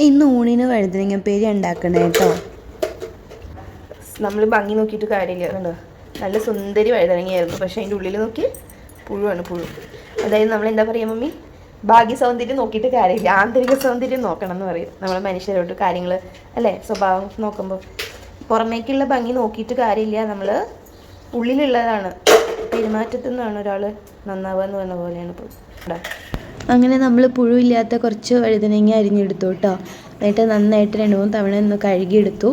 ഇന്ന് ഊണിന് വഴുതനങ്ങപ്പേരി ഉണ്ടാക്കണേ കേട്ടോ. നമ്മൾ ഭംഗി നോക്കിയിട്ട് കാര്യമില്ല. കണ്ടോ, നല്ല സുന്ദരി വഴുതനങ്ങയായിരുന്നു. പക്ഷേ അതിൻ്റെ ഉള്ളിൽ നോക്കി പുഴുവാണ്, പുഴു. അതായത് നമ്മൾ എന്താ പറയുക മമ്മി, ഭാഗ്യ സൗന്ദര്യം നോക്കിയിട്ട് കാര്യമില്ല, ആന്തരിക സൗന്ദര്യം നോക്കണം എന്ന് പറയും നമ്മൾ മനുഷ്യരോട്ട്. കാര്യങ്ങൾ അല്ലേ, സ്വഭാവം നോക്കുമ്പോൾ പുറമേക്കുള്ള ഭംഗി നോക്കിയിട്ട് കാര്യമില്ല, നമ്മൾ ഉള്ളിലുള്ളതാണ്. പെരുമാറ്റത്തിൽ നിന്നാണ് ഒരാൾ നന്നാവുക എന്ന് പറഞ്ഞ പോലെയാണ് ഇപ്പോൾ. അങ്ങനെ നമ്മൾ പുഴുവില്ലാത്ത കുറച്ച് വഴുതനങ്ങ അരിഞ്ഞെടുത്തു കേട്ടോ. എന്നിട്ട് നന്നായിട്ട് 2-3 തവണ ഒന്ന് കഴുകിയെടുത്തു.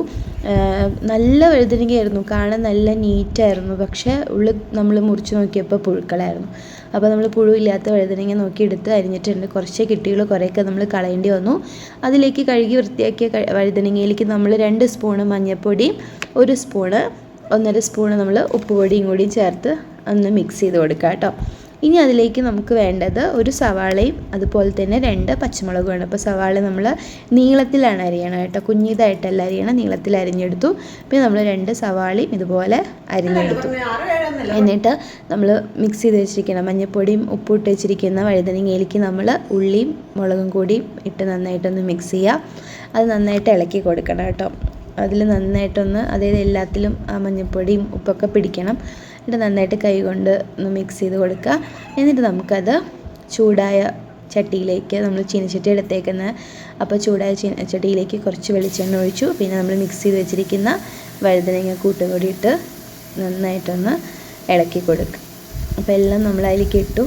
നല്ല വഴുതനങ്ങയായിരുന്നു, കാണാൻ നല്ല നീറ്റായിരുന്നു. പക്ഷേ ഉള്ളിൽ നമ്മൾ മുറിച്ച് നോക്കിയപ്പോൾ പുഴുക്കളായിരുന്നു. അപ്പോൾ നമ്മൾ പുഴുവില്ലാത്ത വഴുതനങ്ങ നോക്കിയെടുത്ത് അരിഞ്ഞിട്ടുണ്ട്. കുറച്ചേ കിട്ടിയുള്ളൂ, കുറേയൊക്കെ നമ്മൾ കളയേണ്ടി വന്നു. അതിലേക്ക് കഴുകി വൃത്തിയാക്കിയ വഴുതനങ്ങയിലേക്ക് നമ്മൾ 2 സ്പൂണ് മഞ്ഞൾപ്പൊടിയും 1 സ്പൂണ് 1.5 സ്പൂണ് നമ്മൾ ഉപ്പുപൊടിയും കൂടി ചേർത്ത് ഒന്ന് മിക്സ് ചെയ്ത് കൊടുക്കുക കേട്ടോ. ഇനി അതിലേക്ക് നമുക്ക് വേണ്ടത് ഒരു സവാളയും അതുപോലെ തന്നെ 2 പച്ചമുളകുമാണ്. അപ്പോൾ സവാള നമ്മൾ നീളത്തിലാണ് അരിയണം കേട്ടോ, കുഞ്ഞിതായിട്ടല്ല അരിയണം, നീളത്തിൽ അരിഞ്ഞെടുത്തു. പിന്നെ നമ്മൾ 2 സവാളയും ഇതുപോലെ അരിഞ്ഞെടുത്തു. എന്നിട്ട് നമ്മൾ മിക്സ് ചെയ്ത് വെച്ചിരിക്കുന്ന മഞ്ഞൾപ്പൊടിയും ഉപ്പിട്ട് വെച്ചിരിക്കുന്ന വഴുതനങ്ങയിലേക്ക് നമ്മൾ ഉള്ളിയും മുളകും കൂടി ഇട്ട് നന്നായിട്ടൊന്ന് മിക്സ് ചെയ്യുക. അത് നന്നായിട്ട് ഇളക്കി കൊടുക്കണം കേട്ടോ. അതിൽ നന്നായിട്ടൊന്ന്, അതായത് എല്ലാത്തിലും ആ മഞ്ഞൾപ്പൊടിയും ഉപ്പൊക്കെ പിടിക്കണം. എന്നിട്ട് നന്നായിട്ട് കൈ കൊണ്ട് ഒന്ന് മിക്സ് ചെയ്ത് കൊടുക്കുക. എന്നിട്ട് നമുക്കത് ചൂടായ ചട്ടിയിലേക്ക്, നമ്മൾ ചീനച്ചട്ടി എടുത്തേക്കുന്നത്, അപ്പോൾ ചൂടായ ചട്ടിയിലേക്ക് കുറച്ച് വെളിച്ചെണ്ണ ഒഴിച്ചു. പിന്നെ നമ്മൾ മിക്സ് ചെയ്ത് വെച്ചിരിക്കുന്ന വഴുതനങ്ങ കൂട്ടും കൂടി ഇട്ട് നന്നായിട്ടൊന്ന് ഇളക്കി കൊടുക്കുക. അപ്പോൾ എല്ലാം നമ്മൾ അതിലേക്ക് ഇട്ടു.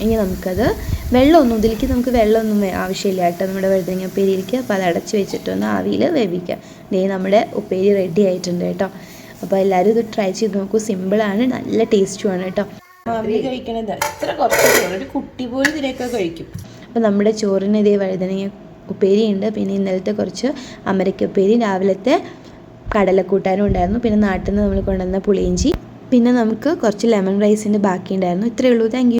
ഇനി നമുക്കത് ഇതിലേക്ക് നമുക്ക് വെള്ളമൊന്നും ആവശ്യമില്ല കേട്ടോ നമ്മുടെ വഴുതനങ്ങ ഉപ്പേരിയിലേക്ക്. അപ്പോൾ അത് അടച്ച് വെച്ചിട്ടൊന്ന് ആവിയിൽ വേവിക്കുക. ദേ നമ്മുടെ ഉപ്പേരി റെഡി ആയിട്ടുണ്ട് കേട്ടോ. അപ്പോൾ എല്ലാവരും ഇത് ട്രൈ ചെയ്ത് നോക്കൂ, സിമ്പിളാണ്, നല്ല ടേസ്റ്റുമാണ് കേട്ടോ. കഴിക്കണത് ഇത്ര കുറച്ച് ഒരു കുട്ടി പോലും ഇതിനൊക്കെ കഴിക്കും. അപ്പോൾ നമ്മുടെ ചോറിന് ഇതേ വഴുതനങ്ങ ഉപ്പേരി ഉണ്ട്. പിന്നെ ഇന്നലത്തെ കുറച്ച് അമരക്ക ഉപ്പേരി, രാവിലത്തെ കടലക്കൂട്ടാനും ഉണ്ടായിരുന്നു. പിന്നെ നാട്ടിൽ നിന്ന് നമ്മൾ കൊണ്ടുവന്ന പുളിയിഞ്ചി, പിന്നെ നമുക്ക് കുറച്ച് ലെമൺ റൈസിൻ്റെ ബാക്കി ഉണ്ടായിരുന്നു. ഇത്രയേ ഉള്ളൂ. Thank you.